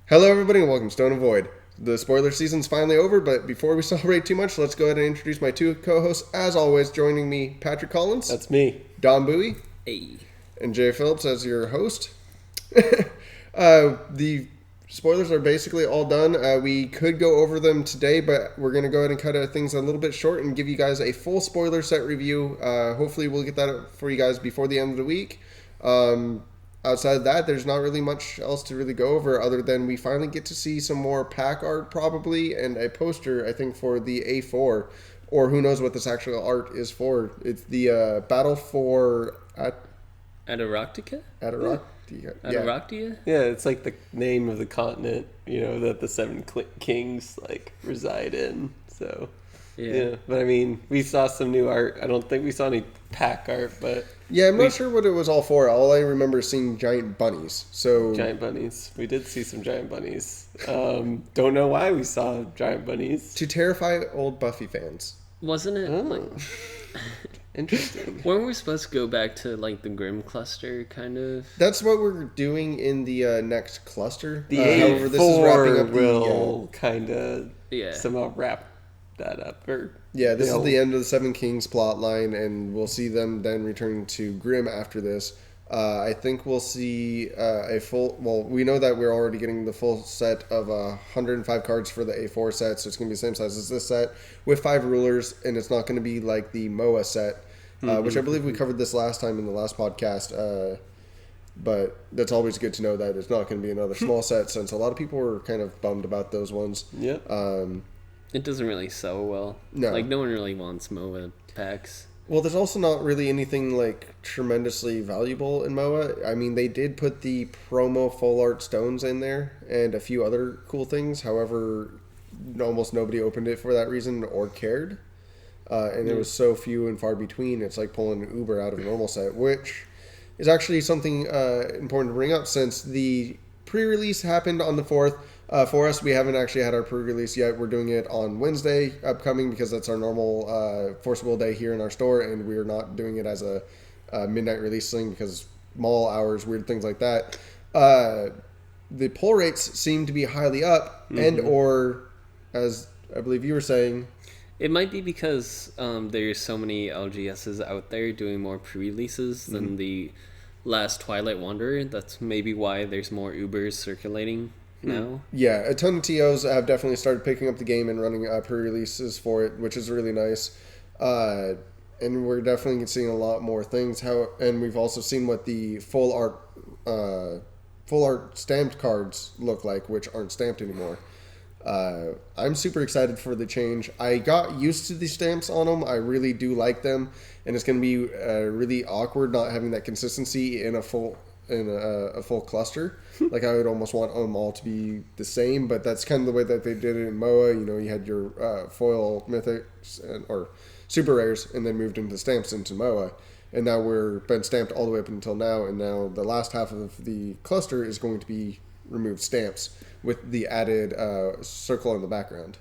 Hello, everybody, and welcome to Stone and Void. The spoiler season's finally over, but before we celebrate too much, let's go ahead and introduce my two co-hosts. As always, joining me, Patrick Collins. That's me. Don Bowie. Hey. And Jay Phillips as your host. The spoilers are basically all done. We could go over them today, but we're going to go ahead and cut things a little bit short and give you guys a full spoiler set review. Hopefully, we'll get that up for you guys before the end of the week. Outside of that, there's not really much else to really go over other than we finally get to see some more pack art probably and a poster, I think, for the A4, or who knows what this actual art is for. It's the Battle for Adirachtica? Adirachtia? Yeah, it's like the name of the continent, that the seven kings reside in. So yeah. But I mean, we saw some new art. I don't think we saw any pack art, but yeah, I'm not sure what it was all for. All I remember is seeing giant bunnies. So giant bunnies. We did see some giant bunnies. Don't know why we saw giant bunnies. To terrify old Buffy fans. Wasn't it interesting? Weren't we supposed to go back to the Grimm cluster kind of? That's what we're doing in the next cluster. The however, this is wrapping up will kind of somehow wrap that up. This is the end of the Seven Kings plot line, and we'll see them then return to Grimm after this. I think we'll see a full... Well, we know that we're already getting the full set of 105 cards for the A4 set, so it's going to be the same size as this set, with 5 rulers, and it's not going to be like the MOA set, which I believe we covered this last time in the last podcast, but that's always good to know that it's not going to be another small set, since a lot of people were kind of bummed about those ones. Yeah. It doesn't really sell well. No. No one really wants MOA packs. Well, there's also not really anything tremendously valuable in MOA. I mean, they did put the promo full art stones in there and a few other cool things. However, almost nobody opened it for that reason or cared. And it was so few and far between. It's like pulling an Uber out of a normal set, which is actually something important to bring up since the pre-release happened on the 4th. For us, we haven't actually had our pre-release yet. We're doing it on Wednesday upcoming because that's our normal Force of Will day here in our store, and we're not doing it as a midnight release thing because mall hours, weird things like that. The pull rates seem to be highly up, and or, as I believe you were saying... It might be because there's so many LGSs out there doing more pre-releases than the last Twilight Wanderer. That's maybe why there's more Ubers circulating now. Yeah, a ton of TOs have definitely started picking up the game and running pre-releases for it, which is really nice. And we're definitely seeing a lot more things. And we've also seen what the full art stamped cards look like, which aren't stamped anymore. I'm super excited for the change. I got used to the stamps on them. I really do like them, and it's going to be really awkward not having that consistency in a full cluster. I would almost want them all to be the same, but that's kind of the way that they did it in MOA. You had your foil mythics or super rares, and then moved into stamps into MOA, and now we're been stamped all the way up until now. And now the last half of the cluster is going to be removed stamps with the added circle in the background.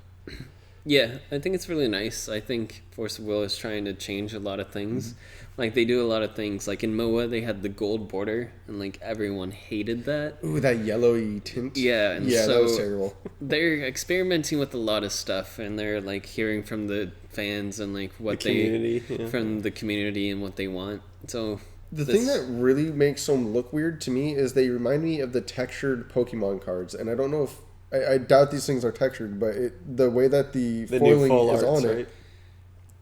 Yeah, I think it's really nice. I think Force of Will is trying to change a lot of things. They do a lot of things. In MOA, they had the gold border, and everyone hated that. Ooh, that yellowy tint. Yeah, and yeah, so that was terrible. They're experimenting with a lot of stuff, and they're hearing from the fans and what from the community and what they want. So the thing that really makes them look weird to me is they remind me of the textured Pokemon cards, and I don't know if I doubt these things are textured, but the way that the foiling is on it, right?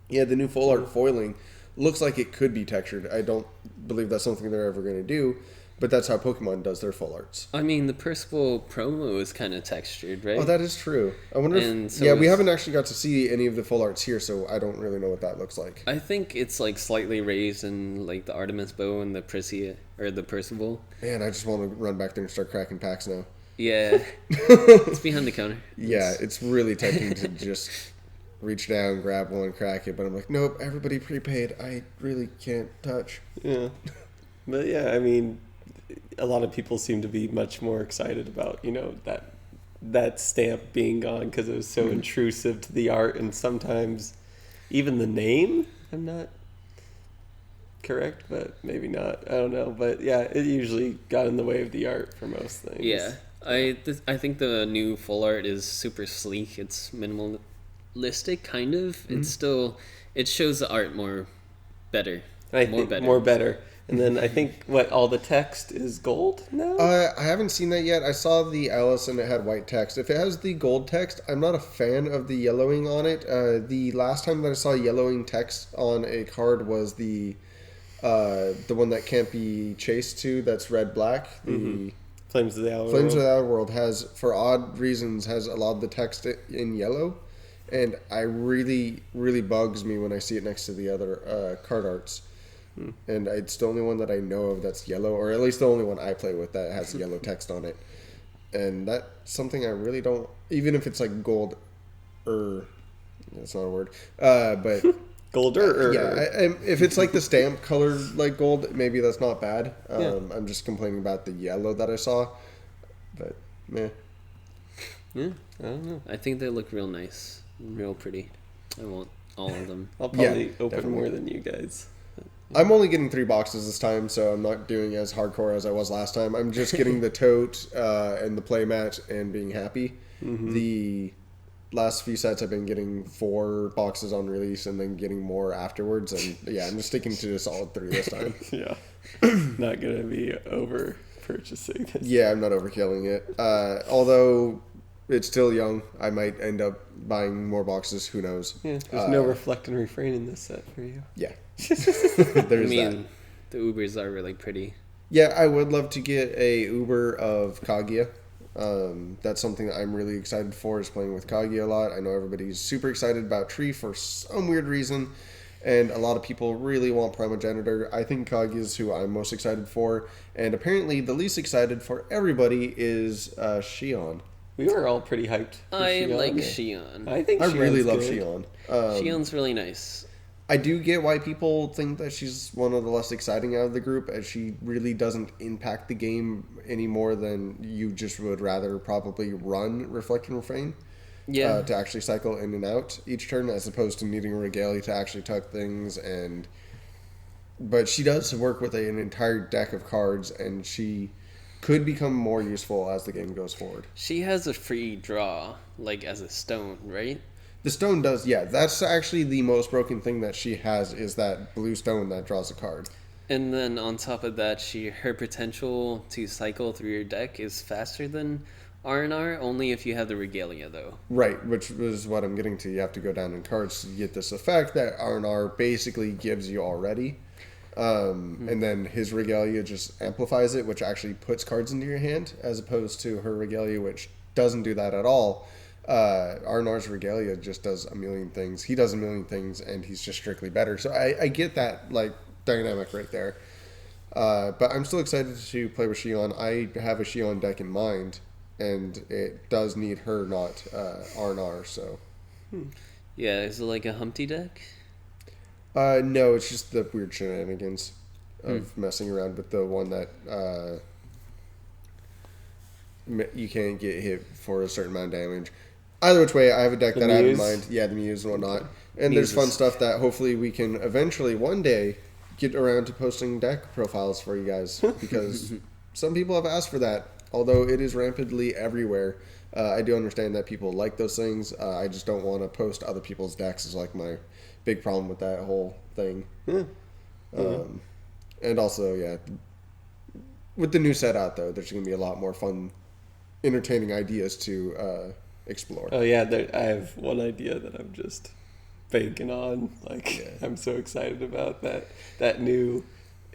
Yeah, the new full art foiling looks like it could be textured. I don't believe that's something they're ever going to do, but that's how Pokemon does their full arts. I mean, the Percival promo is kind of textured, right? Oh, that is true. I wonder we haven't actually got to see any of the full arts here, so I don't really know what that looks like. I think it's slightly raised in the Artemis bow and the Priscilla, or the Percival. Man, I just want to run back there and start cracking packs now. Yeah. It's behind the counter. Yeah, it's really tempting to just reach down, grab one, crack it, but I'm like, nope, everybody prepaid. I really can't touch. Yeah. But yeah, I mean, a lot of people seem to be much more excited about, that stamp being gone because it was so intrusive to the art, and sometimes even the name, I'm not correct, but maybe not. I don't know. But yeah, it usually got in the way of the art for most things. Yeah. I think the new full art is super sleek. It's minimalistic, kind of. It's still it shows the art more better. I think more better. And then I think all the text is gold now. I haven't seen that yet. I saw the Alice and it had white text. If it has the gold text, I'm not a fan of the yellowing on it. The last time that I saw yellowing text on a card was the one that can't be chased to. That's red black. The Flames of the Outer Flames World. of the Outer World has, for odd reasons, has a lot of the text in yellow, and I really bugs me when I see it next to the other card arts. And it's the only one that I know of that's yellow, or at least the only one I play with that has yellow text on it. And that's something I really don't, even if it's like gold, that's not a word, but Golder. if it's like the stamp color like gold, maybe that's not bad. Yeah. I'm just complaining about the yellow that I saw, but meh. Yeah, I don't know. I think they look real nice, real pretty. I want all of them. I'll probably Yeah, open definitely. more than you guys. I'm only getting 3 boxes this time, so I'm not doing as hardcore as I was last time. I'm just getting the tote and the playmat and being happy. The last few sets I've been getting 4 boxes on release and then getting more afterwards. And yeah, I'm just sticking to a solid 3 this time. Yeah. Not going to be over purchasing this. Yeah, I'm not overkilling it. Although it's still young, I might end up buying more boxes. Who knows? Yeah, there's no reflect and refrain in this set for you. Yeah. I There's mean, that. the Ubers are really pretty. Yeah, I would love to get a Uber of Kaguya. That's something that I'm really excited for, is playing with Kaguya a lot. I know everybody's super excited about Tree for some weird reason, and a lot of people really want Primogenitor. I think Kaguya is who I'm most excited for, and apparently the least excited for everybody is Shion. We were all pretty hyped. For I Shion. like Shion. I think I really Shion's love good. Shion. Shion's really nice. I do get why people think that she's one of the less exciting out of the group, as she really doesn't impact the game any more than you just would rather probably run Reflect and Refrain. Yeah. To actually cycle in and out each turn, as opposed to needing a Regalia to actually tuck things. But she does work with an entire deck of cards, and she could become more useful as the game goes forward. She has a free draw, like as a stone, right? The stone does, yeah. That's actually the most broken thing that she has, is that blue stone that draws a card. And then on top of that, her potential to cycle through your deck is faster than R&R, only if you have the Regalia, though. Right, which was what I'm getting to. You have to go down in cards to get this effect that R&R basically gives you already. And then his Regalia just amplifies it, which actually puts cards into your hand, as opposed to her Regalia, which doesn't do that at all. R&R's Regalia just does a million things. He does a million things, and he's just strictly better. So I get that dynamic right there. But I'm still excited to play with Shion. I have a Shion deck in mind, and it does need her, not R&R. So Yeah, is it like a Humpty deck? no, it's just the weird shenanigans of messing around with the one that you can't get hit for a certain amount of damage. Either which way, I have a deck that I have in mind. Yeah, the Muse and whatnot. And there's fun stuff that hopefully we can eventually one day get around to posting deck profiles for you guys, because some people have asked for that, although it is rampantly everywhere. I do understand that people like those things. I just don't want to post other people's decks, is like my big problem with that whole thing. And also, yeah, with the new set out, though, there's going to be a lot more fun, entertaining ideas to explore. Oh yeah, I have one idea that I'm just banking on. I'm so excited about that new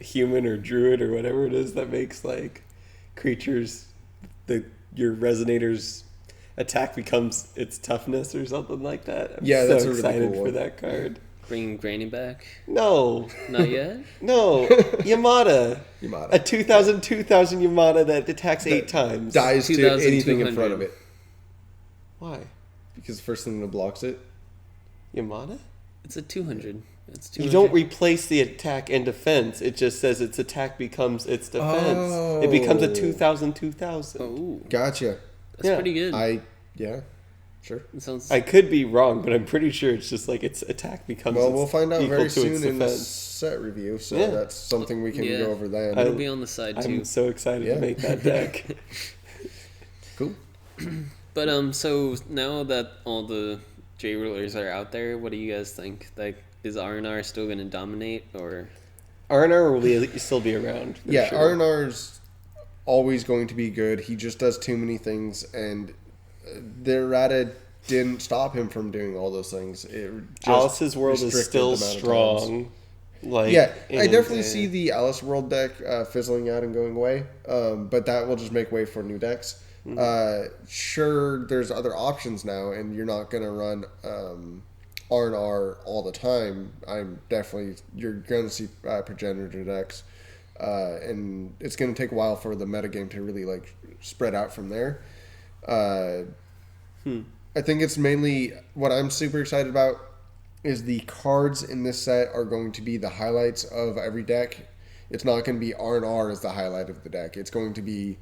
human or druid or whatever it is that makes creatures, your resonator's attack becomes its toughness or something like that. I'm Yeah, so that's a really excited cool for one. that card. Bringing Granny back? No, Not yet? no, Yamada. Yamada. A 2000 Yamada that attacks 8 times. Dies to anything in front of 2,200. it, Why? because the first thing that blocks it. Yamada? It's a 200. It's 200. You don't replace the attack and defense. It just says its attack becomes its defense. It becomes a 2000. Oh, Gotcha. that's Yeah. pretty good. Yeah, sure. It sounds... I could be wrong, but I'm pretty sure it's just its attack becomes. Well, its we'll find out equal very to its soon in the defense. set review, so Yeah. that's something we can Yeah. go over then. It'll be on the side, too. I'm so excited Yeah. to make that deck. Cool. But so now that all the J rulers are out there, what do you guys think? Like, is R&R still going to dominate, or? R&R will still be around. For Yeah, sure. R&R's always going to be good. He just does too many things, and the errata didn't stop him from doing all those things. It just Alice's World is restricted still the amount of times. strong. Like, Yeah, I and, definitely see the Alice World deck fizzling out and going away, but that will just make way for new decks. Sure, there's other options now, and you're not going to run R&R all the time. You're going to see progenitor decks, and it's going to take a while for the metagame to really like spread out from there. I think it's mainly what I'm super excited about is the cards in this set are going to be the highlights of every deck. It's not going to be R&R as the highlight of the deck. It's going to be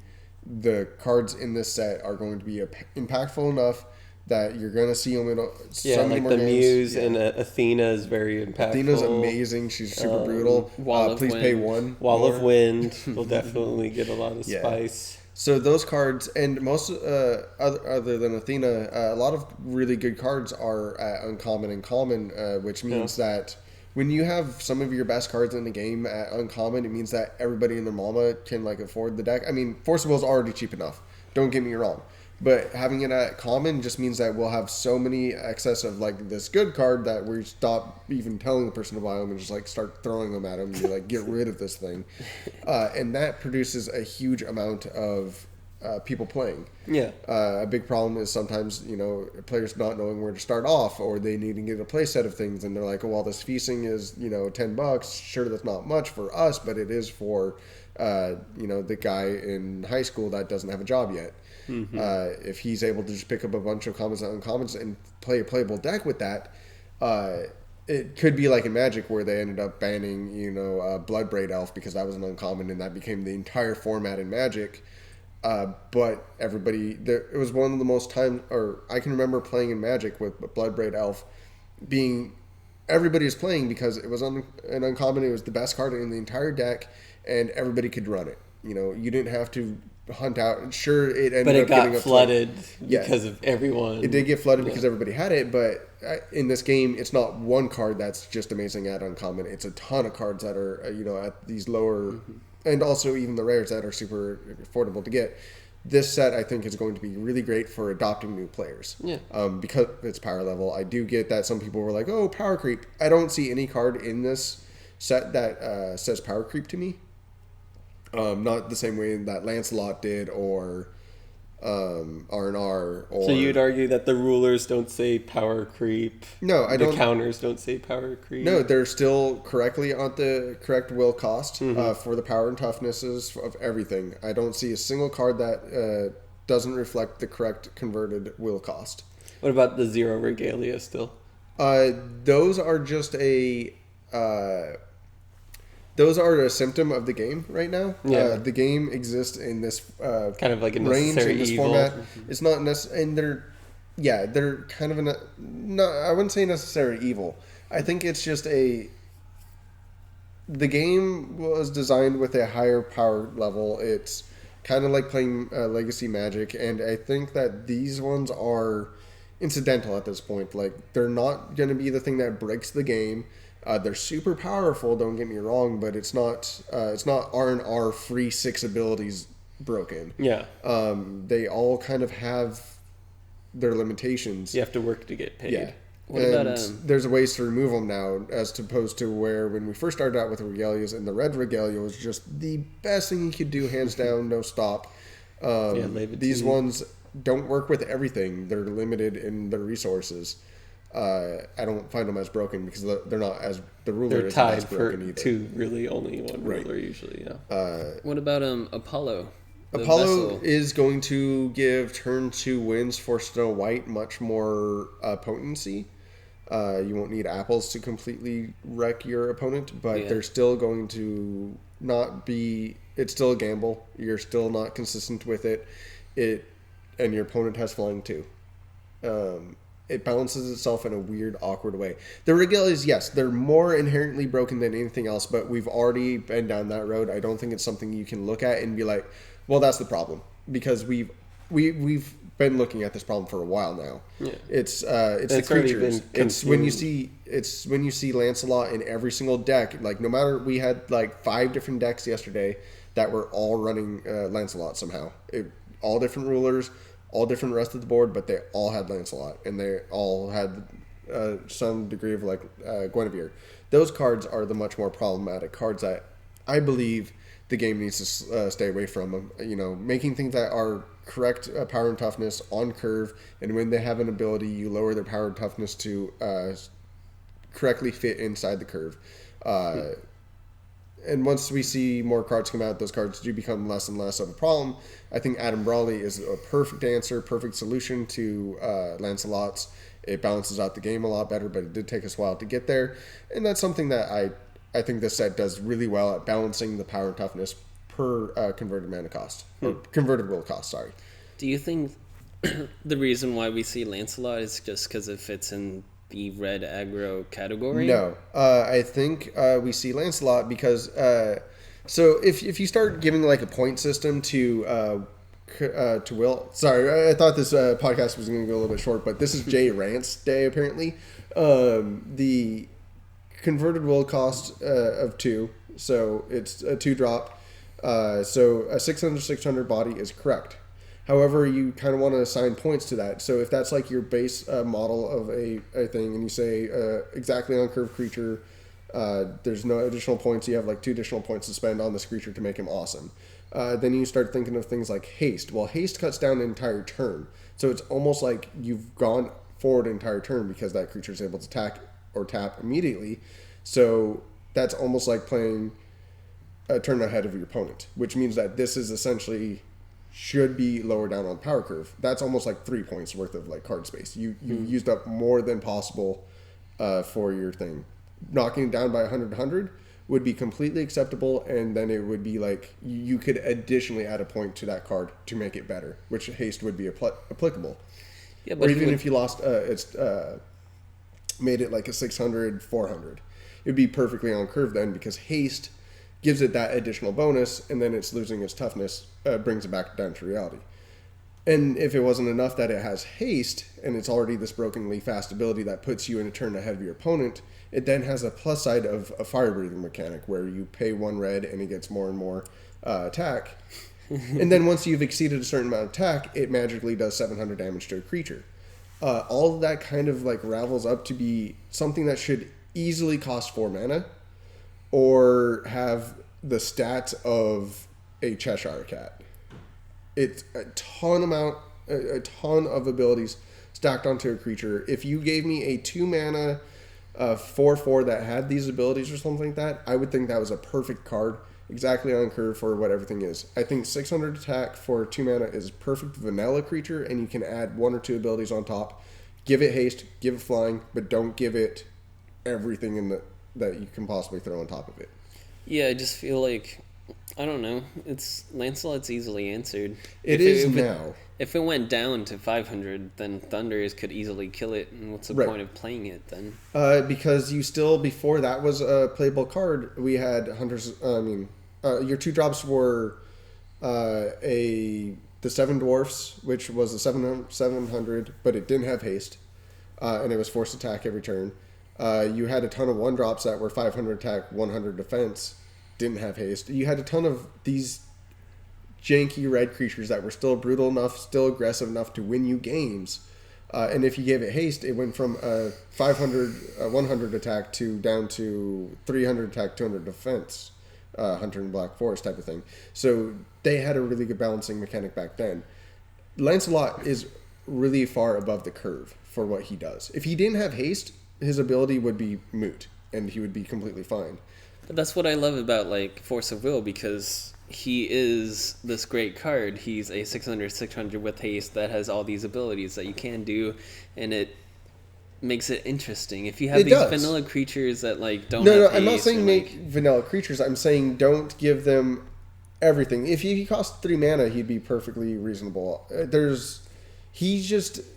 the cards in this set are going to be impactful enough that you're going to see them in so many like more the games. Muse and Athena is very impactful. Athena's amazing. She's super brutal. Wall of Please pay Wind. one. Wall more. of Wind will definitely get a lot of Yeah. spice. So those cards, and most other than Athena, a lot of really good cards are at uncommon and common, which means that when you have some of your best cards in the game at uncommon, it means that everybody and their mama can like afford the deck. I mean, Force of Will is already cheap enough. Don't get me wrong. But having it at common just means that we'll have so many excess of like this good card that we stop even telling the person to buy them and just like start throwing them at them and be like, get rid of this thing. And that produces a huge amount of people playing. Yeah. A big problem is sometimes, players not knowing where to start off, or they need to get a play set of things and they're like, oh, well, this feasting is, $10. Sure, that's not much for us, but it is for, the guy in high school that doesn't have a job yet. If he's able to just pick up a bunch of commons and uncommons and play a playable deck with that, it could be like in Magic where they ended up banning, Bloodbraid Elf because that was an uncommon and that became the entire format in Magic. But it was one of the most times, or I can remember playing in Magic with Bloodbraid Elf being, everybody was playing because it was an uncommon, it was the best card in the entire deck, and everybody could run it. You didn't have to hunt out. Sure, it ended But up it getting got up to, flooded Yeah. because of everyone. it did get flooded because everybody had it, but in this game, it's not one card that's just amazing at uncommon. It's a ton of cards that are, at these lower, and also even the rares that are super affordable to get. This set, I think, is going to be really great for adopting new players. Yeah. Because of its power level. I do get that some people were like, oh, power creep. I don't see any card in this set that says power creep to me. Not the same way that Lancelot did, or R&R. Or So you'd argue that the rulers don't say power creep. No, I the don't. counters don't say power creep. No, they're still correctly on the correct will cost for the power and toughnesses of everything. I don't see a single card that doesn't reflect the correct converted will cost. What about the zero regalia still? Those are just those are a symptom of the game right now. Yeah. The game exists in this Kind of like a range necessary in this evil. format. It's not necessary, and they're kind of I wouldn't say necessary evil. I think it's just the game was designed with a higher power level. It's kind of like playing Legacy Magic, and I think that these ones are incidental at this point. Like, they're not going to be the thing that breaks the game. They're super powerful, don't get me wrong, but it's not R&R free 6 abilities broken. Yeah. They all kind of have their limitations. You have to work to get paid. Yeah. What and about, there's ways to remove them now, as opposed to where when we first started out with the Regalias, and the red Regalia was just the best thing you could do, hands down, no stop. These ones don't work with everything. They're limited in their resources. I don't find them as broken because they're not as the ruler They're isn't tied as for broken either. two, really only one Right. ruler usually. Yeah. what about Apollo? The Apollo vessel? is going to give turn 2 wins for Snow White much more potency. You won't need apples to completely wreck your opponent, but Yeah. they're still going to not be. It's still a gamble. You're still not consistent with it. And your opponent has flying too. It balances itself in a weird, awkward way. The Regalias, yes, they're more inherently broken than anything else, but we've already been down that road. I don't think it's something you can look at and be like, well, that's the problem. Because we've we've been looking at this problem for a while now. Yeah. It's It's the already creatures. been It's when you consumed. see Lancelot in every single deck. Like no matter, we had like 5 different decks yesterday that were all running Lancelot somehow. All different rulers, all different rest of the board, but they all had Lancelot, and they all had some degree of like Guinevere. Those cards are the much more problematic cards that I believe the game needs to stay away from them. You know, making things that are correct power and toughness on curve, and when they have an ability, you lower their power and toughness to correctly fit inside the curve. And once we see more cards come out, those cards do become less and less of a problem. I think Adam Brawley is a perfect answer, perfect solution to Lancelot's. It balances out the game a lot better, but it did take us a while to get there. And that's something that I think this set does really well at balancing the power and toughness per converted mana cost. Or converted will cost, sorry. Do you think the reason why we see Lancelot is just because it fits in the red aggro category? No. I think we see Lancelot because... so if you start giving like a point system to Will... Sorry, I thought this podcast was going to go a little bit short, but this is Jay Rant's day, apparently. The converted will cost of 2, so it's a 2-drop. So a 600/600 body is correct. However, you kind of want to assign points to that. So if that's like your base model of a thing, and you say exactly on curve creature, there's no additional points. You have like 2 additional points to spend on this creature to make him awesome. Then you start thinking of things like haste. Well, haste cuts down an entire turn. So it's almost like you've gone forward an entire turn because that creature is able to attack or tap immediately. So that's almost like playing a turn ahead of your opponent, which means that this is essentially should be lower down on the power curve. That's almost like 3 points worth of like card space. You used up more than possible for your thing. Knocking it down by 100 would be completely acceptable, and then it would be like you could additionally add a point to that card to make it better, which haste would be applicable. Yeah, but or even if you lost, made it like a 600/400, it'd be perfectly on curve then, because haste gives it that additional bonus, and then it's losing its toughness, brings it back down to reality. And if it wasn't enough that it has haste, and it's already this brokenly fast ability that puts you in a turn ahead of your opponent, it then has a plus side of a fire breathing mechanic where you pay 1 red and it gets more and more attack. And then once you've exceeded a certain amount of attack, it magically does 700 damage to a creature. All of that kind of like ravels up to be something that should easily cost 4 mana, or have the stats of a Cheshire Cat. It's a ton of abilities stacked onto a creature. If you gave me a 2 mana 4/4 that had these abilities or something like that, I would think that was a perfect card, exactly on curve for what everything is. I think 600 attack for 2 mana is perfect vanilla creature, and you can add 1 or 2 abilities on top. Give it haste, give it flying, but don't give it everything that you can possibly throw on top of it. Yeah, I just feel like, I don't know, Lancelot's easily answered. It is now. If it went down to 500, then Thunders could easily kill it, and what's the point of playing it then? Because you still, before that was a playable card, we had Hunters, your 2 drops were the 7 Dwarfs, which was a 700, but it didn't have haste, and it was forced attack every turn. You had a ton of 1 drops that were 500 attack, 100 defense, didn't have haste. You had a ton of these janky red creatures that were still brutal enough, still aggressive enough to win you games. And if you gave it haste, it went from 100 attack down to 300 attack, 200 defense, Hunter and Black Forest type of thing. So they had a really good balancing mechanic back then. Lancelot is really far above the curve for what he does. If he didn't have haste, his ability would be moot, and he would be completely fine. But that's what I love about like Force of Will, because he is this great card. He's a 600/600 with haste that has all these abilities that you can do, and it makes it interesting. If you have these vanilla creatures that like don't have haste, I'm not saying make vanilla creatures. I'm saying don't give them everything. If he cost 3 mana, he'd be perfectly reasonable. There's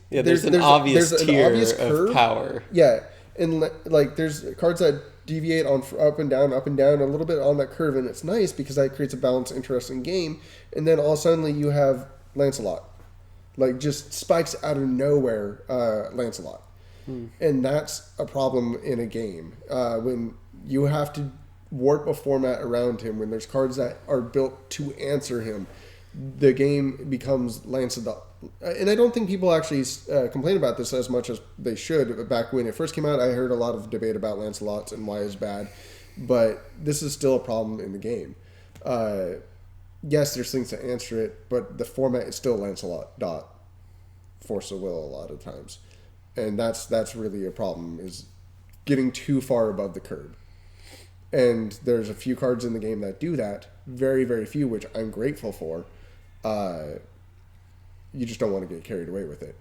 an obvious tier of power. Yeah, and like there's cards that deviate on up and down a little bit on that curve, and it's nice because that creates a balanced, interesting game. And then all of a sudden you have Lancelot, like just spikes out of nowhere Lancelot. And that's a problem in a game when you have to warp a format around him, when there's cards that are built to answer him. The game becomes Lancelot. And I don't think people actually complain about this as much as they should. Back when it first came out, I heard a lot of debate about Lancelot's and why it's bad. But this is still a problem in the game. Yes, there's things to answer it, but the format is still Lancelot dot Force of Will a lot of times. And that's really a problem, is getting too far above the curve. And there's a few cards in the game that do that. Very, very few, which I'm grateful for. You just don't want to get carried away with it.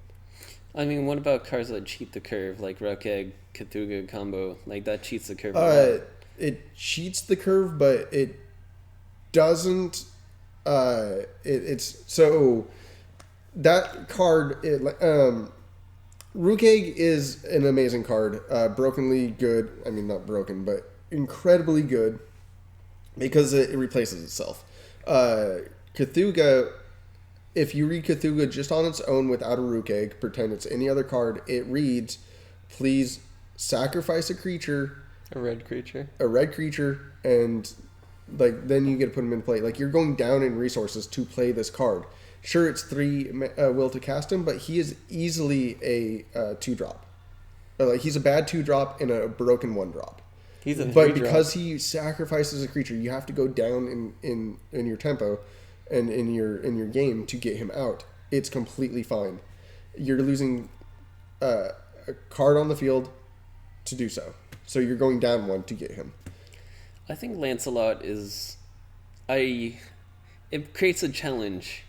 I mean, what about cards that cheat the curve, like Rukeg, Cthulhu combo? Like, that cheats the curve a lot. It cheats the curve, but it doesn't... it's... So, that card... Rukeg is an amazing card. Brokenly good. I mean, not broken, but incredibly good. Because it replaces itself. Cthulhu... If you read Cthulhu just on its own without a Rukeg, pretend it's any other card, it reads, please sacrifice a creature. A red creature. And like then you get to put them in play. Like, you're going down in resources to play this card. Sure, it's 3 will to cast him, but he is easily a 2-drop. Like, he's a bad 2-drop and a broken 1-drop. He's a 3-drop. But because he sacrifices a creature, you have to go down in your tempo and in your game to get him out. It's completely fine. You're losing a card on the field to do so. So you're going down 1 to get him. I think Lancelot is... It creates a challenge.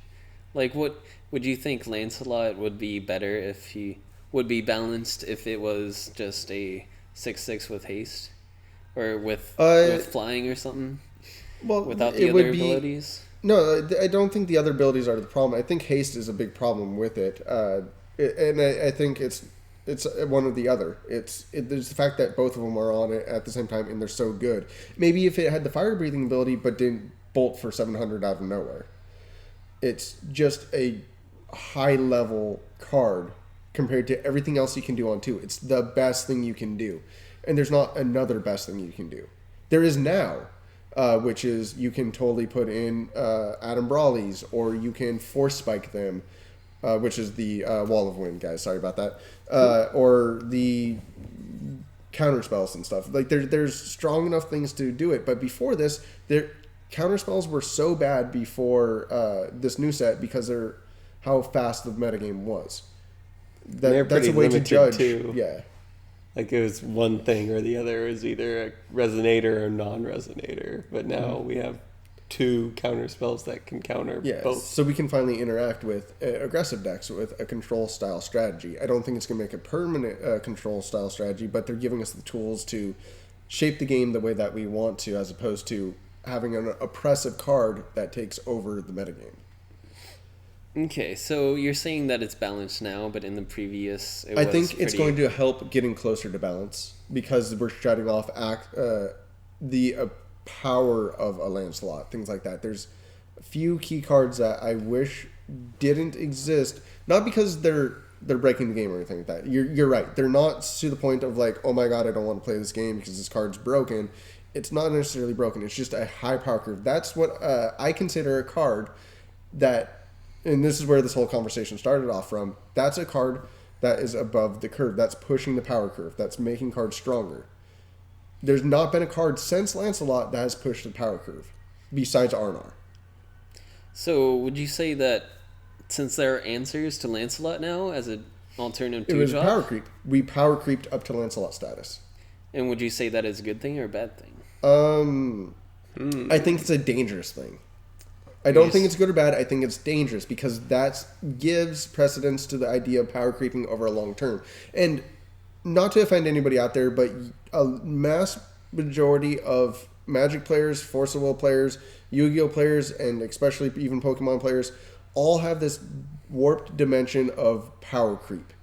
Like, what would you think Lancelot would be better if he... Would be balanced if it was just a 6/6 with haste? Or with flying or something? Well, without the other abilities? No, I don't think the other abilities are the problem. I think haste is a big problem with it, and I think it's one or the other. There's the fact that both of them are on it at the same time, and they're so good. Maybe if it had the fire breathing ability, but didn't bolt for 700 out of nowhere. It's just a high level card compared to everything else you can do on 2. It's the best thing you can do, and there's not another best thing you can do. There is now. Which is, you can totally put in Adam Brawley's, or you can force spike them, which is the Wall of Wind, guys. Sorry about that. Or the counter spells and stuff. Like, there's strong enough things to do it. But before this, counter spells were so bad before this new set because they're how fast the metagame was. That's a way to judge. Too. Yeah. Like, it was one thing or the other. It was either a resonator or non-resonator. But now we have 2 counter spells that can counter both. So we can finally interact with aggressive decks with a control style strategy. I don't think it's going to make a permanent control style strategy, but they're giving us the tools to shape the game the way that we want to, as opposed to having an oppressive card that takes over the metagame. Okay, so you're saying that it's balanced now, but in the previous... I think it's going to help getting closer to balance, because we're shutting off the power of a Lancelot, things like that. There's a few key cards that I wish didn't exist, not because they're breaking the game or anything like that. You're right. They're not to the point of like, oh my god, I don't want to play this game because this card's broken. It's not necessarily broken. It's just a high power curve. That's what I consider a card that... And this is where this whole conversation started off from. That's a card that is above the curve. That's pushing the power curve. That's making cards stronger. There's not been a card since Lancelot that has pushed the power curve, besides Arnar. So would you say that since there are answers to Lancelot now as an alternative to it was power creep. We power creeped up to Lancelot status. And would you say that is a good thing or a bad thing? I think it's a dangerous thing. I don't think it's good or bad. I think it's dangerous because that gives precedence to the idea of power creeping over a long term. And not to offend anybody out there, but a mass majority of Magic players, Force of Will players, Yu-Gi-Oh players, and especially even Pokemon players all have this warped dimension of power creep.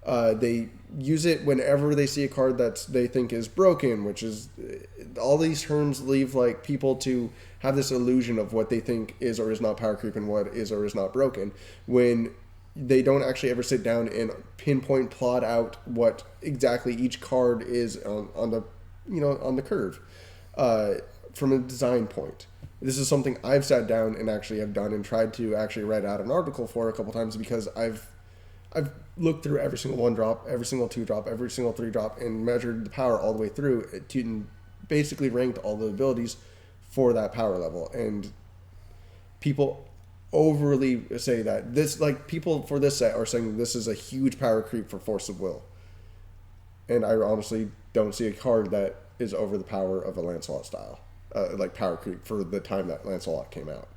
They use it whenever they see a card that they think is broken, which is all these terms leave like people to have this illusion of what they think is or is not power creep and what is or is not broken, when they don't actually ever sit down and pinpoint plot out what exactly each card is on the on the curve from a design point. This is something I've sat down and actually have done and tried to actually write out an article for a couple times, because I've looked through every single 1-drop, every single 2-drop, every single 3-drop, and measured the power all the way through and basically ranked all the abilities for that power level. And people overly say that this, like, people for this set are saying this is a huge power creep for Force of Will. And I honestly don't see a card that is over the power of a Lancelot style, like power creep for the time that Lancelot came out.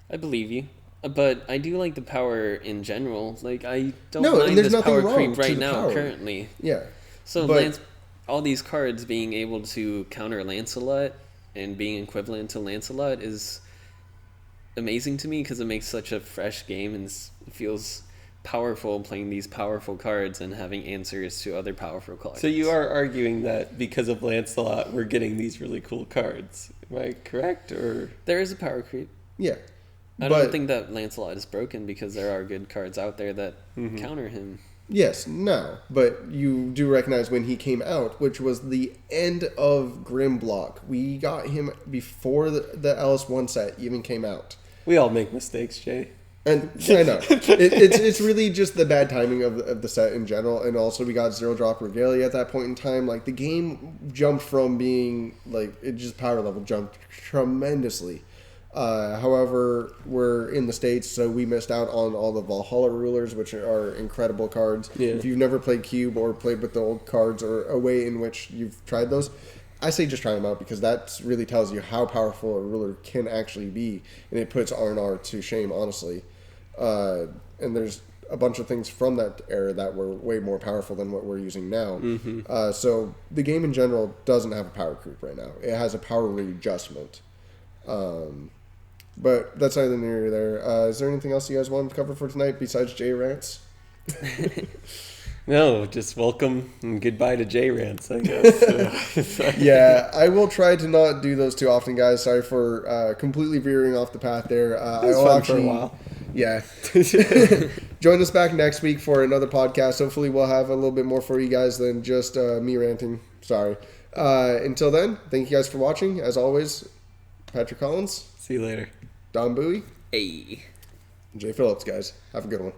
I believe you. But I do like the power in general. Like, I don't No, and mind there's this nothing power wrong creep to right the now, power. currently. Yeah. So But- all these cards being able to counter Lancelot and being equivalent to Lancelot is amazing to me, because it makes such a fresh game and it feels powerful playing these powerful cards and having answers to other powerful cards. So you are arguing that because of Lancelot, we're getting these really cool cards. Am I correct? Or There is a power creep. Yeah. I But- don't think that Lancelot is broken, because there are good cards out there that counter him. Yes, no, but you do recognize when he came out, which was the end of Grimlock. We got him before the LS1 set even came out. we all make mistakes, Jay. And I know it's really just the bad timing of the set in general, and also we got 0-drop Regalia at that point in time. Like, the game jumped from being like, it just power level jumped tremendously. However, we're in the States, so we missed out on all the Valhalla Rulers, which are incredible cards. Yeah. If you've never played Cube or played with the old cards, or a way in which you've tried those, I say just try them out, because that really tells you how powerful a ruler can actually be, and it puts R&R to shame, honestly. And there's a bunch of things from that era that were way more powerful than what we're using now. So the game in general doesn't have a power creep right now. It has a power readjustment. But that's neither near nor there. Is there anything else you guys want to cover for tonight besides J rants? No, just welcome and goodbye to J Rants, I guess. Yeah, I will try to not do those too often, guys. Sorry for completely veering off the path there. I was will fun actually, for a while. Yeah. Join us back next week for another podcast. Hopefully we'll have a little bit more for you guys than just me ranting. Sorry. Until then, thank you guys for watching. As always, Patrick Collins, See you later. Don Bowie, Hey. and Jay Phillips, guys. Have a good one.